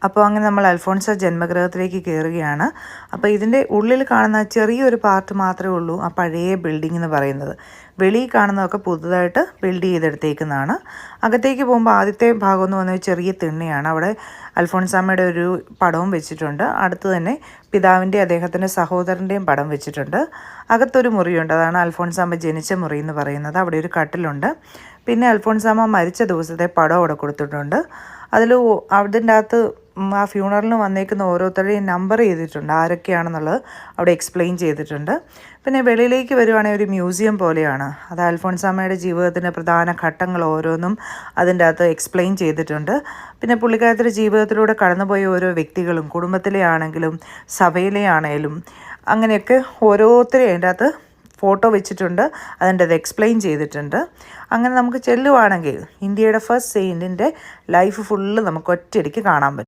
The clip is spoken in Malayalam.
അപ്പോൾ അങ്ങനെ നമ്മൾ അൽഫോൺസ ജന്മഗൃഹത്തിലേക്ക് കയറുകയാണ്. അപ്പോൾ ഇതിൻ്റെ ഉള്ളിൽ കാണുന്ന ചെറിയൊരു പാർട്ട് മാത്രമേ ഉള്ളൂ ആ പഴയ ബിൽഡിംഗ് എന്ന് പറയുന്നത്. വെളിയിൽ കാണുന്നതൊക്കെ പുതുതായിട്ട് ബിൽഡ് ചെയ്തെടുത്തേക്കുന്നതാണ്. അകത്തേക്ക് പോകുമ്പോൾ ആദ്യത്തെ ഭാഗം എന്ന് പറഞ്ഞാൽ ചെറിയ തിണ്ണയാണ്. അവിടെ അൽഫോൺസാമ്മയുടെ ഒരു പടവും വെച്ചിട്ടുണ്ട്. അടുത്ത് തന്നെ പിതാവിൻ്റെ അദ്ദേഹത്തിൻ്റെ സഹോദരൻ്റെയും പടം വെച്ചിട്ടുണ്ട്. അകത്തൊരു മുറിയുണ്ട്, അതാണ് അൽഫോൺസാമ്മ ജനിച്ച മുറി എന്ന് പറയുന്നത്. അവിടെ ഒരു കട്ടിലുണ്ട്. പിന്നെ അൽഫോൺസാമ്മ മരിച്ച ദിവസത്തെ പടം അവിടെ കൊടുത്തിട്ടുണ്ട്. അതിൻ്റെ അകത്ത് ആ ഫ്യൂണറലിന് വന്നേക്കുന്ന ഓരോരുത്തരുടെയും നമ്പർ ചെയ്തിട്ടുണ്ട്, ആരൊക്കെയാണെന്നുള്ളത് അവിടെ എക്സ്പ്ലെയിൻ ചെയ്തിട്ടുണ്ട്. പിന്നെ വെളിയിലേക്ക് വരുവാണെങ്കിൽ ഒരു മ്യൂസിയം പോലെയാണ്. അത് അൽഫോൺസാമ്മയുടെ ജീവിതത്തിൻ്റെ പ്രധാന ഘട്ടങ്ങൾ ഓരോന്നും അതിൻ്റെ അകത്ത് എക്സ്പ്ലെയിൻ ചെയ്തിട്ടുണ്ട്. പിന്നെ പുള്ളിക്കാരത്തിൻ്റെ ജീവിതത്തിലൂടെ കടന്നുപോയ ഓരോ വ്യക്തികളും, കുടുംബത്തിലെ ആണെങ്കിലും സഭയിലെ ആണെങ്കിലും അങ്ങനെയൊക്കെ ഓരോരുത്തരെയും അതിൻ്റെ അകത്ത് ഫോട്ടോ വെച്ചിട്ടുണ്ട്, അതിൻ്റെ അത് എക്സ്പ്ലെയിൻ ചെയ്തിട്ടുണ്ട്. അങ്ങനെ നമുക്ക് ചെല്ലുവാണെങ്കിൽ ഇന്ത്യയുടെ ഫസ്റ്റ് സെയിൻറ്റിൻ്റെ ലൈഫ് ഫുള്ള് നമുക്ക് ഒറ്റയടിക്ക് കാണാൻ പറ്റും.